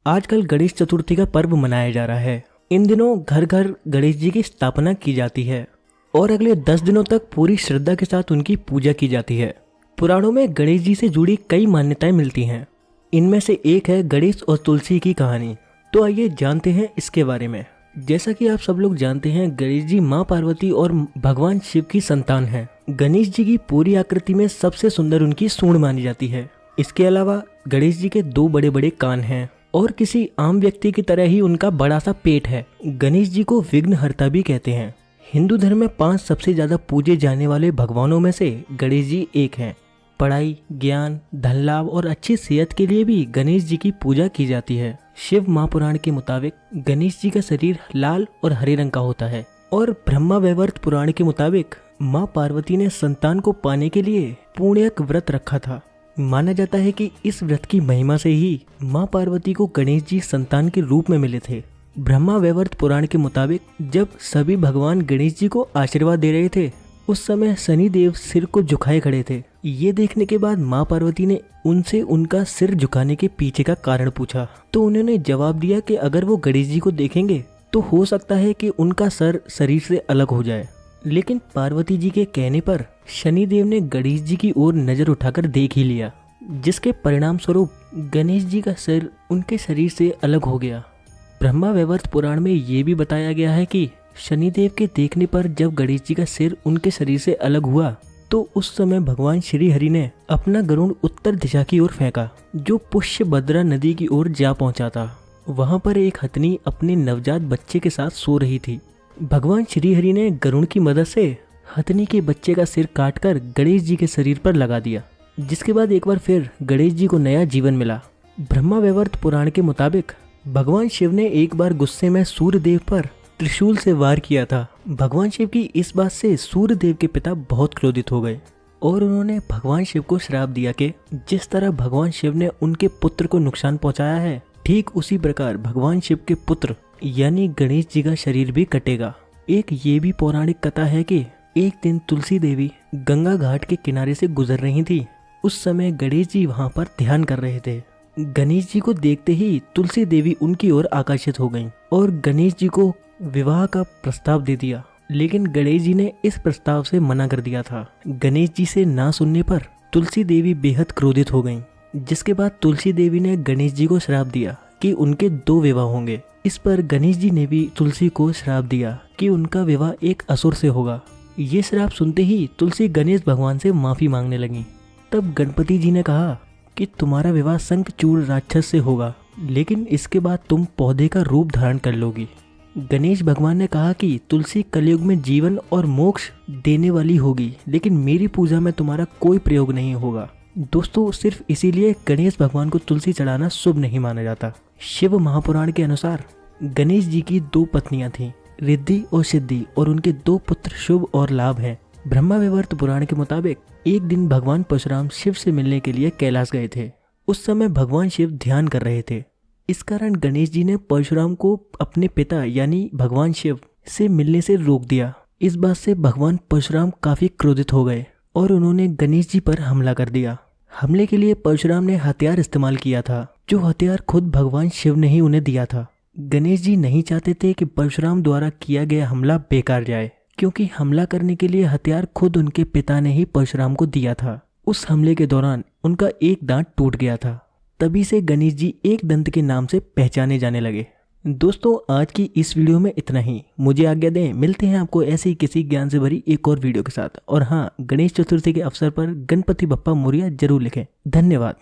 आजकल गणेश चतुर्थी का पर्व मनाया जा रहा है। इन दिनों घर घर गणेश जी की स्थापना की जाती है और अगले 10 दिनों तक पूरी श्रद्धा के साथ उनकी पूजा की जाती है। पुराणों में गणेश जी से जुड़ी कई मान्यताएं मिलती हैं। इनमें से एक है गणेश और तुलसी की कहानी। तो आइए जानते हैं इसके बारे में। जैसा कि आप सब लोग जानते हैं, गणेश जी माँ पार्वती और भगवान शिव की संतान हैं। गणेश जी की पूरी आकृति में सबसे सुंदर उनकी सूंड मानी जाती है। इसके अलावा गणेश जी के 2 बड़े बड़े कान हैं और किसी आम व्यक्ति की तरह ही उनका बड़ा सा पेट है। गणेश जी को विघ्नहर्ता भी कहते हैं। हिंदू धर्म में 5 सबसे ज्यादा पूजे जाने वाले भगवानों में से गणेश जी एक हैं। पढ़ाई, ज्ञान, धन लाभ और अच्छी सेहत के लिए भी गणेश जी की पूजा की जाती है। शिव महापुराण के मुताबिक गणेश जी का शरीर लाल और हरे रंग का होता है और ब्रह्मा वैवर्त पुराण के मुताबिक माँ पार्वती ने संतान को पाने के लिए पुण्यक व्रत रखा था। माना जाता है कि इस व्रत की महिमा से ही माँ पार्वती को गणेश जी संतान के रूप में मिले थे। ब्रह्मा वैवर्त पुराण के मुताबिक जब सभी भगवान गणेश जी को आशीर्वाद दे रहे थे, उस समय शनि देव सिर को झुकाए खड़े थे। ये देखने के बाद माँ पार्वती ने उनसे उनका सिर झुकाने के पीछे का कारण पूछा, तो उन्होंने जवाब दिया कि अगर वो गणेश जी को देखेंगे तो हो सकता है कि उनका सर शरीर से अलग हो जाए। लेकिन पार्वती जी के कहने पर शनिदेव ने गणेश जी की ओर नजर उठाकर देख ही लिया, जिसके परिणाम स्वरूप गणेश जी का सिर उनके शरीर से अलग हो गया। ब्रह्मा वैवर्त पुराण में ये भी बताया गया है कि शनिदेव के देखने पर जब गणेश जी का सिर उनके शरीर से अलग हुआ तो उस समय भगवान श्री हरि ने अपना गरुड़ उत्तर दिशा की ओर फेंका, जो पुष्यभद्रा नदी की ओर जा पहुंचा था। वहां पर एक हथनी अपने नवजात बच्चे के साथ सो रही थी। भगवान श्री हरि ने गरुड़ की मदद से हथनी के बच्चे का सिर काटकर गणेश जी के शरीर पर लगा दिया, जिसके बाद एक बार फिर गणेश जी को नया जीवन मिला। ब्रह्मा वैवर्त पुराण के मुताबिक भगवान शिव ने एक बार गुस्से में सूर्य देव पर त्रिशूल से वार किया था। भगवान शिव की इस बात से सूर्य देव के पिता बहुत क्रोधित हो गए और उन्होंने भगवान शिव को श्राप दिया कि जिस तरह भगवान शिव ने उनके पुत्र को नुकसान पहुंचाया है, ठीक उसी प्रकार भगवान शिव के पुत्र यानी गणेश जी का शरीर भी कटेगा। एक ये भी पौराणिक कथा है कि एक दिन तुलसी देवी गंगा घाट के किनारे से गुजर रही थी। उस समय गणेश जी वहां पर ध्यान कर रहे थे। गणेश जी को देखते ही तुलसी देवी उनकी ओर आकर्षित हो गईं और गणेश जी को विवाह का प्रस्ताव दे दिया। लेकिन गणेश जी ने इस प्रस्ताव से मना कर दिया था। गणेश जी से ना सुनने पर तुलसी देवी बेहद क्रोधित हो गईं, जिसके बाद तुलसी देवी ने गणेश जी को श्राप दिया कि उनके 2 विवाह होंगे। इस पर गणेश जी ने भी तुलसी को श्राप दिया कि उनका विवाह एक असुर से होगा। ये श्राप सुनते ही तुलसी गणेश भगवान से माफी मांगने लगी। तब गणपति जी ने कहा कि तुम्हारा विवाह शंखचूड़ राक्षस से होगा, लेकिन इसके बाद तुम पौधे का रूप धारण कर लोगी। गणेश भगवान ने कहा कि तुलसी कलयुग में जीवन और मोक्ष देने वाली होगी, लेकिन मेरी पूजा में तुम्हारा कोई प्रयोग नहीं होगा। दोस्तों, सिर्फ इसीलिए गणेश भगवान को तुलसी चढ़ाना शुभ नहीं माना जाता। शिव महापुराण के अनुसार गणेश जी की 2 पत्नियां थीं, रिद्धि और सिद्धि, और उनके 2 पुत्र शुभ और लाभ हैं। ब्रह्मा वैवर्त पुराण के मुताबिक एक दिन भगवान परशुराम शिव से मिलने के लिए कैलाश गए थे। उस समय भगवान शिव ध्यान कर रहे थे। इस कारण गणेश जी ने परशुराम को अपने पिता यानी भगवान शिव से मिलने से रोक दिया। इस बात से भगवान परशुराम काफी क्रोधित हो गए और उन्होंने गणेश जी पर हमला कर दिया। हमले के लिए परशुराम ने हथियार इस्तेमाल किया था, जो हथियार खुद भगवान शिव ने ही उन्हें दिया था। गणेश जी नहीं चाहते थे कि परशुराम द्वारा किया गया हमला बेकार जाए, क्योंकि हमला करने के लिए हथियार खुद उनके पिता ने ही परशुराम को दिया था। उस हमले के दौरान उनका एक दांत टूट गया था। तभी से गणेश जी एक दंत के नाम से पहचाने जाने लगे। दोस्तों, आज की इस वीडियो में इतना ही। मुझे आज्ञा दें, मिलते हैं आपको ऐसे ही किसी ज्ञान से भरी एक और वीडियो के साथ। और हाँ, गणेश चतुर्थी के अवसर पर गणपति बप्पा मोरिया जरूर लिखें। धन्यवाद।